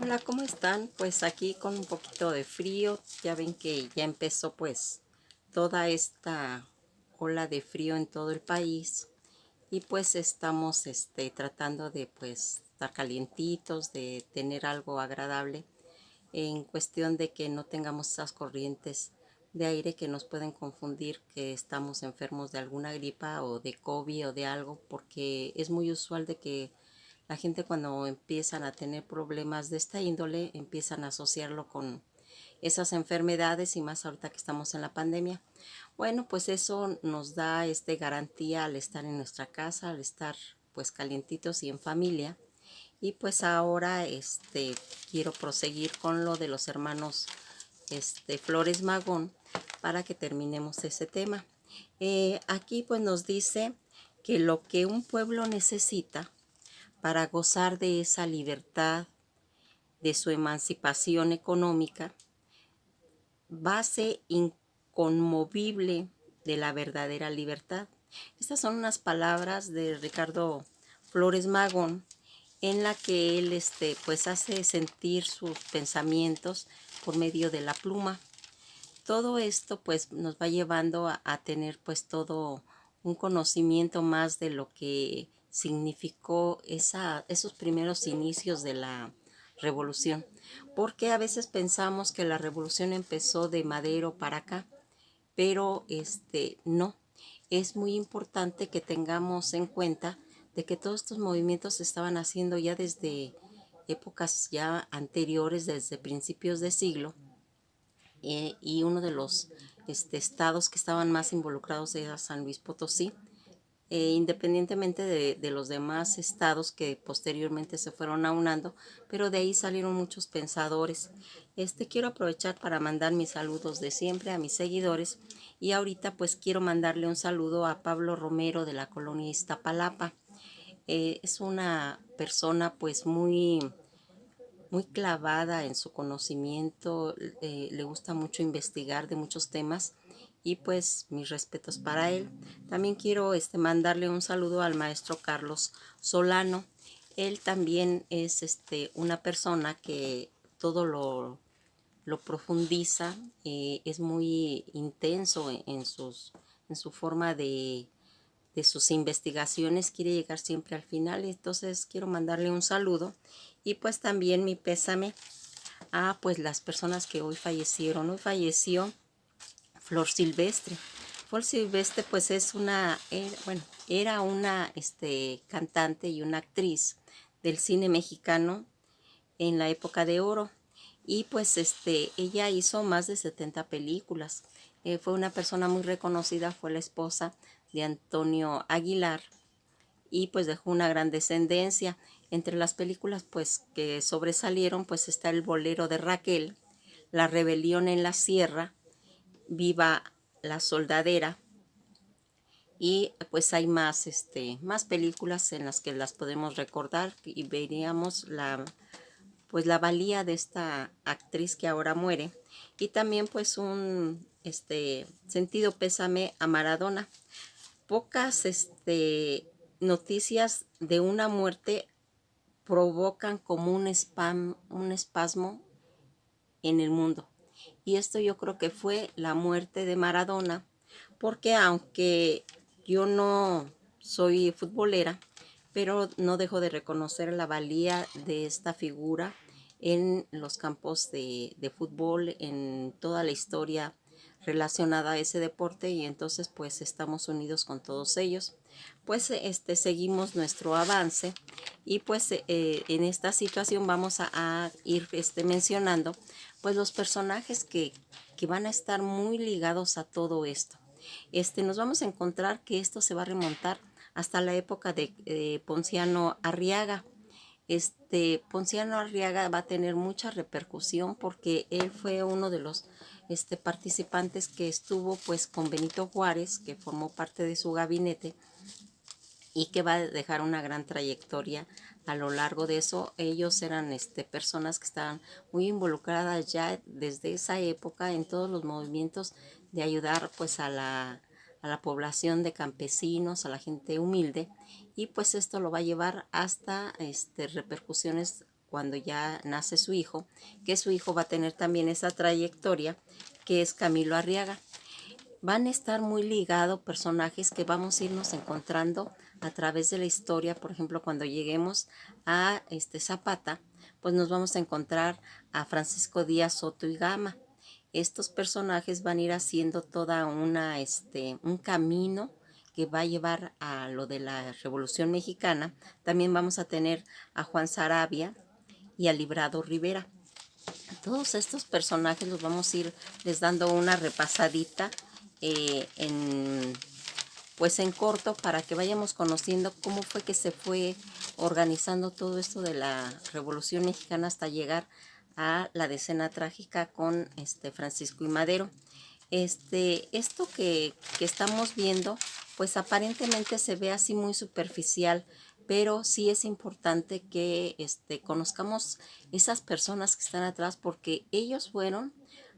Hola, ¿cómo están? Pues aquí con un poquito de frío. Ya ven que ya empezó pues toda esta ola de frío en todo el país y pues estamos tratando de pues estar calientitos, de tener algo agradable en cuestión de que no tengamos esas corrientes de aire que nos pueden confundir que estamos enfermos de alguna gripa o de COVID o de algo, porque es muy usual de que la gente cuando empiezan a tener problemas de esta índole empiezan a asociarlo con esas enfermedades y más ahorita que estamos en la pandemia. Bueno, pues eso nos da garantía al estar en nuestra casa, al estar pues calientitos y en familia. Y pues ahora quiero proseguir con lo de los hermanos Flores Magón para que terminemos ese tema. Aquí pues nos dice que lo que un pueblo necesita para gozar de esa libertad, de su emancipación económica, base inconmovible de la verdadera libertad. Estas son unas palabras de Ricardo Flores Magón en la que él pues hace sentir sus pensamientos por medio de la pluma. Todo esto pues nos va llevando a tener pues todo un conocimiento más de lo que significó esos primeros inicios de la revolución, porque a veces pensamos que la revolución empezó de Madero para acá, pero no, es muy importante que tengamos en cuenta de que todos estos movimientos se estaban haciendo ya desde épocas ya anteriores, desde principios de siglo, y uno de los estados que estaban más involucrados era San Luis Potosí, independientemente de los demás estados que posteriormente se fueron aunando, pero de ahí salieron muchos pensadores. Quiero aprovechar para mandar mis saludos de siempre a mis seguidores y ahorita pues quiero mandarle un saludo a Pablo Romero de la colonia Iztapalapa. Es una persona pues muy clavada en su conocimiento, le gusta mucho investigar de muchos temas y pues mis respetos para él. También quiero mandarle un saludo al maestro Carlos Solano. Él también es una persona que todo lo profundiza, es muy intenso en su forma de sus investigaciones, quiere llegar siempre al final, entonces quiero mandarle un saludo y pues también mi pésame a pues las personas que hoy fallecieron. Hoy falleció Flor Silvestre. Flor Silvestre pues es bueno, era una cantante y una actriz del cine mexicano en la época de oro y pues ella hizo más de 70 películas. Fue una persona muy reconocida, fue la esposa de Antonio Aguilar y pues dejó una gran descendencia. Entre las películas pues que sobresalieron pues está El bolero de Raquel, La rebelión en la sierra, Viva la soldadera, y pues hay más películas en las que las podemos recordar y veríamos pues la valía de esta actriz que ahora muere, y también pues un sentido pésame a Maradona. Pocas noticias de una muerte provocan como un espasmo en el mundo. Y esto yo creo que fue la muerte de Maradona, porque aunque yo no soy futbolera, pero no dejo de reconocer la valía de esta figura en los campos de fútbol, en toda la historia relacionada a ese deporte, y entonces pues estamos unidos con todos ellos. Pues seguimos nuestro avance y pues en esta situación vamos a ir mencionando pues los personajes que van a estar muy ligados a todo esto. Nos vamos a encontrar que esto se va a remontar hasta la época de Ponciano Arriaga. Ponciano Arriaga va a tener mucha repercusión porque él fue uno de los participantes que estuvo pues con Benito Juárez, que formó parte de su gabinete y que va a dejar una gran trayectoria a lo largo de eso. Ellos eran personas que estaban muy involucradas ya desde esa época en todos los movimientos de ayudar pues a la población de campesinos, a la gente humilde, y pues esto lo va a llevar hasta repercusiones cuando ya nace su hijo, que su hijo va a tener también esa trayectoria, que es Camilo Arriaga. Van a estar muy ligados personajes que vamos a irnos encontrando a través de la historia. Por ejemplo, cuando lleguemos a Zapata, pues nos vamos a encontrar a Francisco Díaz Soto y Gama. Estos personajes van a ir haciendo toda un camino que va a llevar a lo de la Revolución Mexicana. También vamos a tener a Juan Sarabia y a Librado Rivera. Todos estos personajes los vamos a ir les dando una repasadita pues en corto, para que vayamos conociendo cómo fue que se fue organizando todo esto de la Revolución Mexicana hasta llegar a la decena trágica con Francisco I. Madero. Esto que estamos viendo, pues aparentemente se ve así muy superficial, pero sí es importante que conozcamos esas personas que están atrás, porque ellos fueron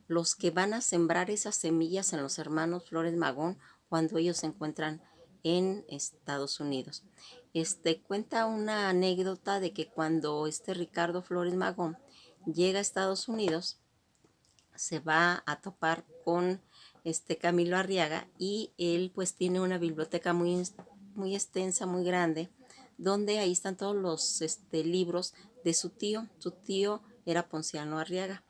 los que van a sembrar esas semillas en los hermanos Flores Magón cuando ellos se encuentran en Estados Unidos. Cuenta una anécdota de que cuando Ricardo Flores Magón llega a Estados Unidos, se va a topar con Camilo Arriaga, y él pues tiene una biblioteca muy extensa, muy grande, donde ahí están todos los libros de su tío. Su tío era Ponciano Arriaga.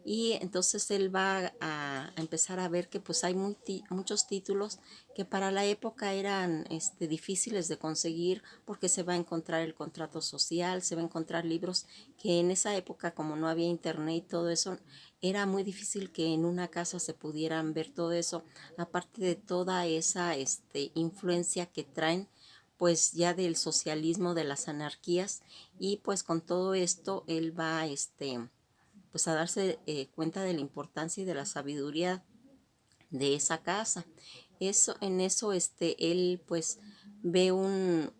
Y entonces él va a empezar a ver que pues hay muchos títulos que para la época eran difíciles de conseguir, porque se va a encontrar el contrato social, se va a encontrar libros que en esa época, como no había internet y todo eso, era muy difícil que en una casa se pudieran ver todo eso, aparte de toda esa influencia que traen pues ya del socialismo, de las anarquías. Y pues con todo esto él va pues a darse cuenta de la importancia y de la sabiduría de esa casa. En eso él pues ve un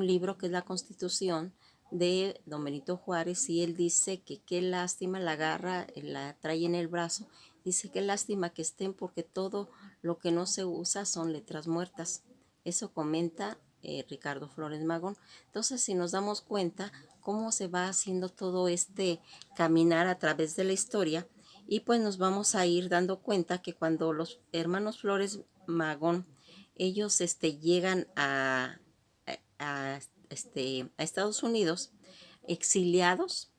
libro que es la Constitución de don Benito Juárez, y él dice que qué lástima, la agarra, la trae en el brazo, dice qué lástima que estén, porque todo lo que no se usa son letras muertas. Eso comenta Ricardo Flores Magón. Entonces, si nos damos cuenta cómo se va haciendo todo caminar a través de la historia, y pues nos vamos a ir dando cuenta que cuando los hermanos Flores Magón, ellos llegan a, a Estados Unidos, exiliados,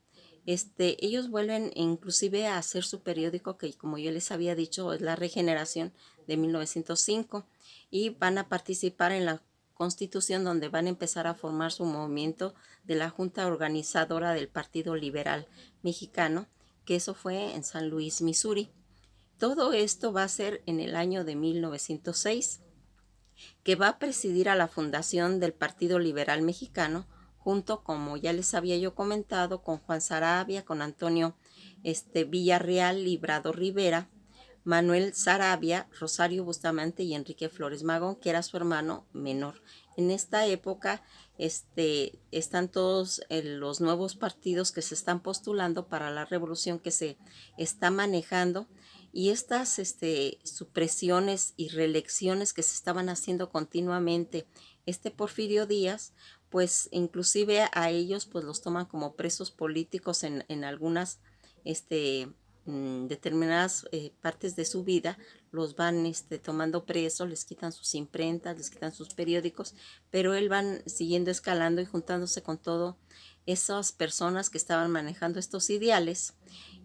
ellos vuelven inclusive a hacer su periódico, que como yo les había dicho es La Regeneración, de 1905, y van a participar en la Constitución, donde van a empezar a formar su movimiento de la Junta Organizadora del Partido Liberal Mexicano, que eso fue en San Luis, Missouri. Todo esto va a ser en el año de 1906, que va a presidir a la fundación del Partido Liberal Mexicano, junto, como ya les había yo comentado, con Juan Sarabia, con Antonio Villarreal, Librado Rivera, Manuel Sarabia, Rosario Bustamante y Enrique Flores Magón, que era su hermano menor. En esta época están todos los nuevos partidos que se están postulando para la revolución que se está manejando, y estas supresiones y reelecciones que se estaban haciendo continuamente. Porfirio Díaz, pues inclusive a ellos pues los toman como presos políticos en algunas determinadas partes de su vida, los van tomando presos, les quitan sus imprentas, les quitan sus periódicos, pero él van siguiendo escalando y juntándose con todo esas personas que estaban manejando estos ideales.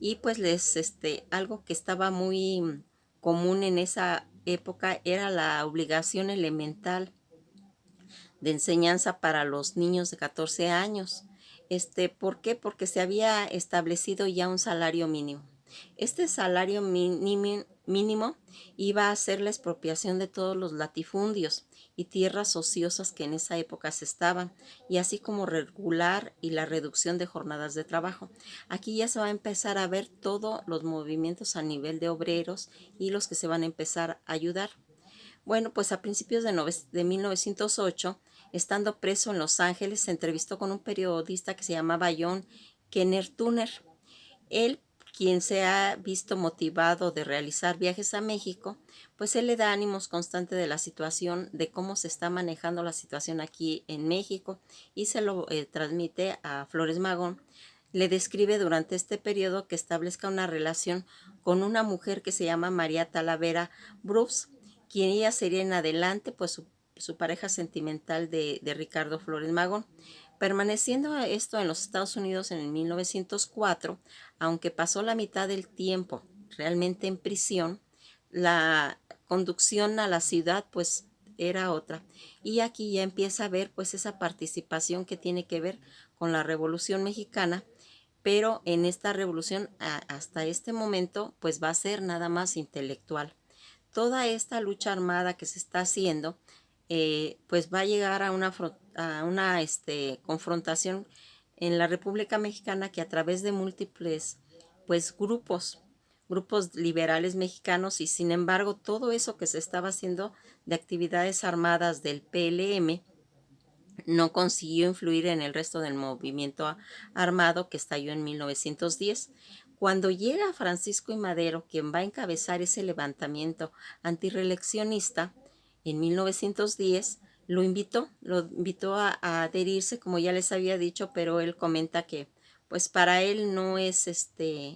Y pues algo que estaba muy común en esa época era la obligación elemental de enseñanza para los niños de 14 años. ¿Por qué? Porque se había establecido ya un salario mínimo. Este salario mínimo iba a ser la expropiación de todos los latifundios y tierras ociosas que en esa época se estaban, y así como regular y la reducción de jornadas de trabajo. Aquí ya se va a empezar a ver todos los movimientos a nivel de obreros y los que se van a empezar a ayudar. Bueno, pues a principios de 1908, estando preso en Los Ángeles, se entrevistó con un periodista que se llamaba John Kenner Turner. Él quien se ha visto motivado de realizar viajes a México, pues él le da ánimos constante de la situación, de cómo se está manejando la situación aquí en México y se lo transmite a Flores Magón. Le describe durante este periodo que establezca una relación con una mujer que se llama María Talavera Bruce, quien ella sería en adelante pues su pareja sentimental de Ricardo Flores Magón. Permaneciendo esto en los Estados Unidos en el 1904, aunque pasó la mitad del tiempo realmente en prisión, la conducción a la ciudad pues era otra. Y aquí ya empieza a ver pues esa participación que tiene que ver con la Revolución Mexicana, pero en esta revolución hasta este momento pues va a ser nada más intelectual. Toda esta lucha armada que se está haciendo pues va a llegar a una confrontación en la República Mexicana, que a través de múltiples pues grupos liberales mexicanos, y sin embargo todo eso que se estaba haciendo de actividades armadas del PLM no consiguió influir en el resto del movimiento armado que estalló en 1910. Cuando llega Francisco I. Madero, quien va a encabezar ese levantamiento antirreeleccionista en 1910, lo invitó a adherirse, como ya les había dicho, pero él comenta que pues para él no es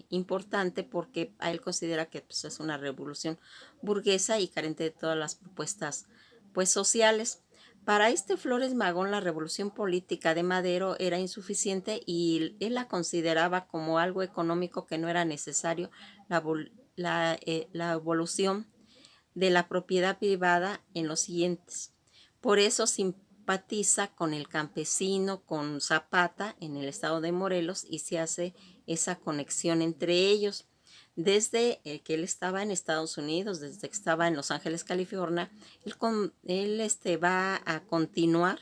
importante, porque a él considera que pues, es una revolución burguesa y carente de todas las propuestas pues sociales. Para Flores Magón, la revolución política de Madero era insuficiente y él la consideraba como algo económico que no era necesario, la evolución de la propiedad privada en los siguientes. Por eso simpatiza con el campesino, con Zapata en el estado de Morelos, y se hace esa conexión entre ellos. Desde que él estaba en Estados Unidos, desde que estaba en Los Ángeles, California, él va a continuar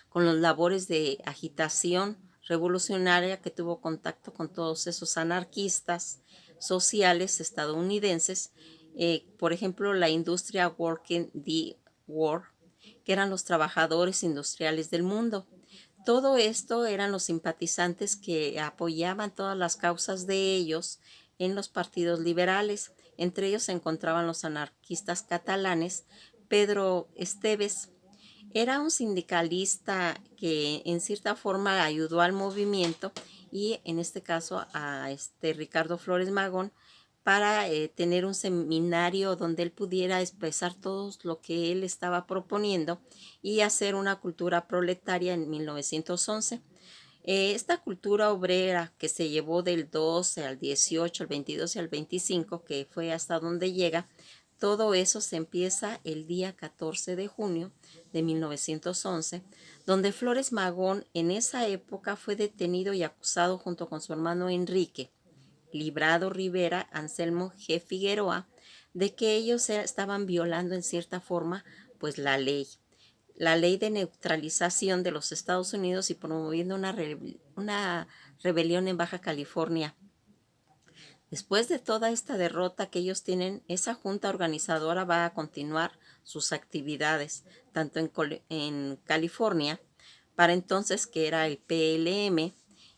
con las labores de agitación revolucionaria, que tuvo contacto con todos esos anarquistas sociales estadounidenses, por ejemplo, la industria Working the War, que eran los trabajadores industriales del mundo. Todo esto eran los simpatizantes que apoyaban todas las causas de ellos en los partidos liberales. Entre ellos se encontraban los anarquistas catalanes. Pedro Esteves era un sindicalista que en cierta forma ayudó al movimiento, y en este caso a Ricardo Flores Magón, para tener un seminario donde él pudiera expresar todo lo que él estaba proponiendo y hacer una cultura proletaria en 1911. Esta cultura obrera que se llevó del 12 al 18, al 22 y al 25, que fue hasta donde llega, todo eso se empieza el día 14 de junio de 1911, donde Flores Magón en esa época fue detenido y acusado junto con su hermano Enrique Librado Rivera, Anselmo G. Figueroa, de que ellos estaban violando en cierta forma pues la ley de neutralización de los Estados Unidos, y promoviendo una rebelión en Baja California. Después de toda esta derrota que ellos tienen, esa junta organizadora va a continuar sus actividades, tanto en California, para entonces que era el PLM,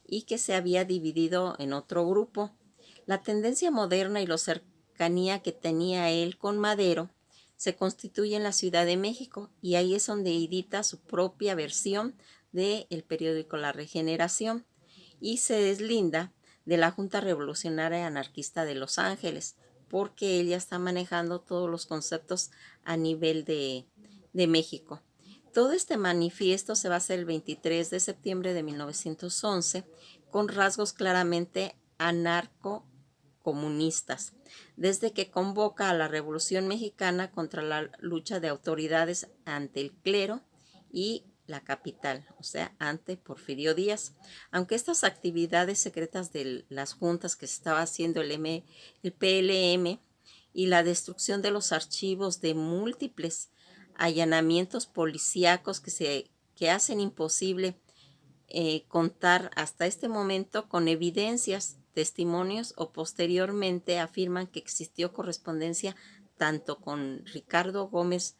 y que se había dividido en otro grupo. La tendencia moderna y la cercanía que tenía él con Madero se constituye en la Ciudad de México, y ahí es donde edita su propia versión del periódico La Regeneración, y se deslinda de la Junta Revolucionaria Anarquista de Los Ángeles, porque ella está manejando todos los conceptos a nivel de México. Todo este manifiesto se va a hacer el 23 de septiembre de 1911, con rasgos claramente anarco-comunistas, desde que convoca a la Revolución Mexicana contra la lucha de autoridades ante el clero y la capital, o sea, ante Porfirio Díaz. Aunque estas actividades secretas de las juntas que se estaba haciendo el PLM, y la destrucción de los archivos de múltiples allanamientos policíacos que hacen imposible contar hasta este momento con evidencias, testimonios, o posteriormente afirman que existió correspondencia tanto con Ricardo Gómez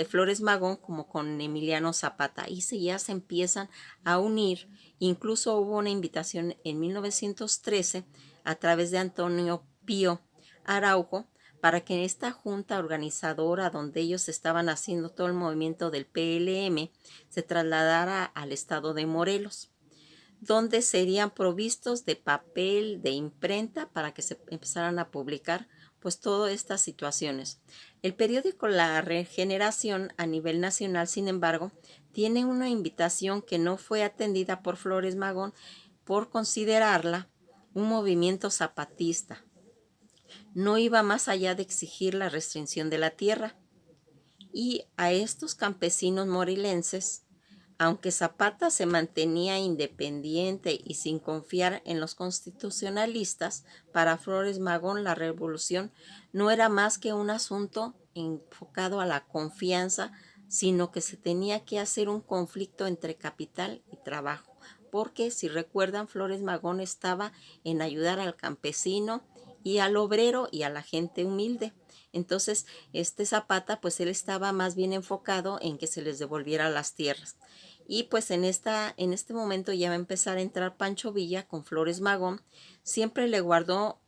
Flores Magón como con Emiliano Zapata, y ya se empiezan a unir. Incluso hubo una invitación en 1913 a través de Antonio Pío Araujo, para que en esta junta organizadora donde ellos estaban haciendo todo el movimiento del PLM se trasladara al estado de Morelos, donde serían provistos de papel, de imprenta, para que se empezaran a publicar pues todas estas situaciones. El periódico La Regeneración a nivel nacional, sin embargo, tiene una invitación que no fue atendida por Flores Magón por considerarla un movimiento zapatista. No iba más allá de exigir la restricción de la tierra. Y a estos campesinos morelenses, aunque Zapata se mantenía independiente y sin confiar en los constitucionalistas, para Flores Magón la revolución no era más que un asunto enfocado a la confianza, sino que se tenía que hacer un conflicto entre capital y trabajo, porque si recuerdan, Flores Magón estaba en ayudar al campesino y al obrero y a la gente humilde. Entonces, este Zapata, pues él estaba más bien enfocado en que se les devolviera las tierras. Y pues en este momento ya va a empezar a entrar Pancho Villa con Flores Magón. Siempre le guardó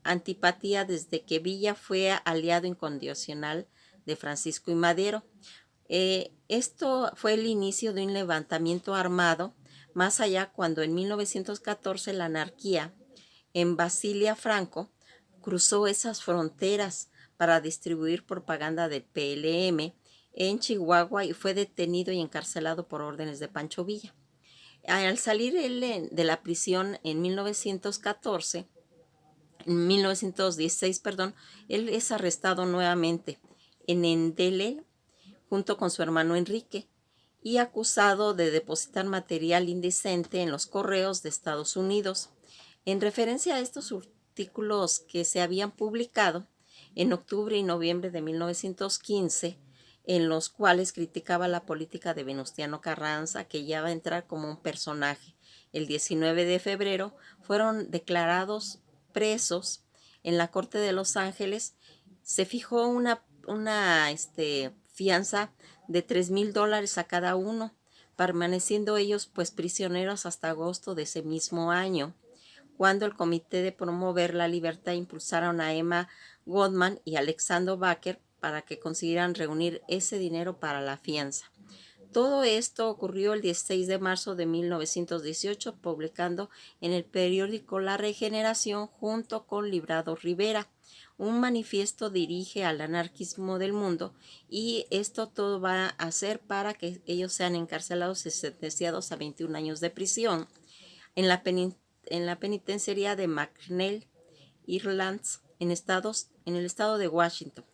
antipatía desde que Villa fue aliado incondicional de Francisco y Madero. Esto fue el inicio de un levantamiento armado, más allá cuando en 1914 la anarquía en Basilia Franco cruzó esas fronteras para distribuir propaganda del PLM en Chihuahua y fue detenido y encarcelado por órdenes de Pancho Villa. Al salir él de la prisión en 1916, él es arrestado nuevamente en Endele junto con su hermano Enrique y acusado de depositar material indecente en los correos de Estados Unidos. En referencia a estos artículos que se habían publicado en octubre y noviembre de 1915, en los cuales criticaba la política de Venustiano Carranza, que ya va a entrar como un personaje. El 19 de febrero fueron declarados presos en la Corte de Los Ángeles. Se fijó una fianza de $3,000 a cada uno, permaneciendo ellos pues prisioneros hasta agosto de ese mismo año, cuando el Comité de Promover la Libertad impulsaron a Emma Goldman y Alexander Baker para que consiguieran reunir ese dinero para la fianza. Todo esto ocurrió el 16 de marzo de 1918, publicando en el periódico La Regeneración junto con Librado Rivera. Un manifiesto dirige al anarquismo del mundo y esto todo va a hacer para que ellos sean encarcelados y sentenciados a 21 años de prisión en la, penitenciaría de McNeil Islands en el estado de Washington.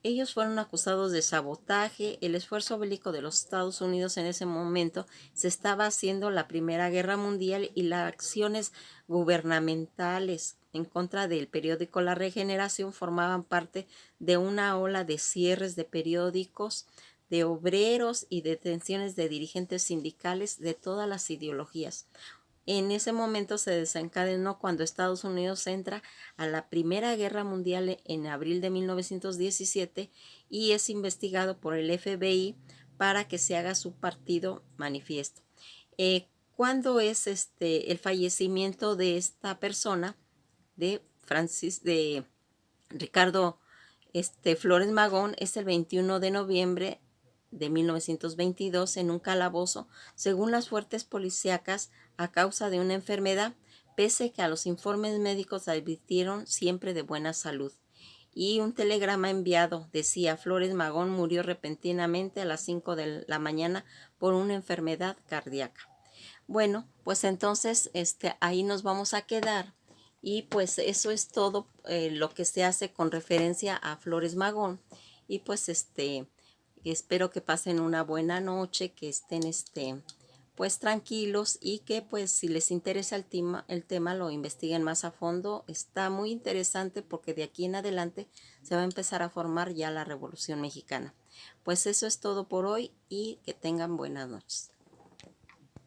Ellos fueron acusados de sabotaje. El esfuerzo bélico de los Estados Unidos en ese momento se estaba haciendo la Primera Guerra Mundial y las acciones gubernamentales en contra del periódico La Regeneración formaban parte de una ola de cierres de periódicos, de obreros y detenciones de dirigentes sindicales de todas las ideologías. En ese momento se desencadenó cuando Estados Unidos entra a la Primera Guerra Mundial en abril de 1917 y es investigado por el FBI para que se haga su partido manifiesto. ¿Cuándo es el fallecimiento de esta persona, de Ricardo Flores Magón? Es el 21 de noviembre de 1922 en un calabozo, según las fuerzas policíacas, a causa de una enfermedad, pese que a los informes médicos advirtieron siempre de buena salud. Y un telegrama enviado decía: Flores Magón murió repentinamente a las 5 de la mañana por una enfermedad cardíaca. Bueno, pues entonces ahí nos vamos a quedar. Y pues eso es todo lo que se hace con referencia a Flores Magón. Y pues espero que pasen una buena noche, que estén pues tranquilos y que pues si les interesa el tema lo investiguen más a fondo. Está muy interesante porque de aquí en adelante se va a empezar a formar ya la Revolución Mexicana. Pues eso es todo por hoy y que tengan buenas noches.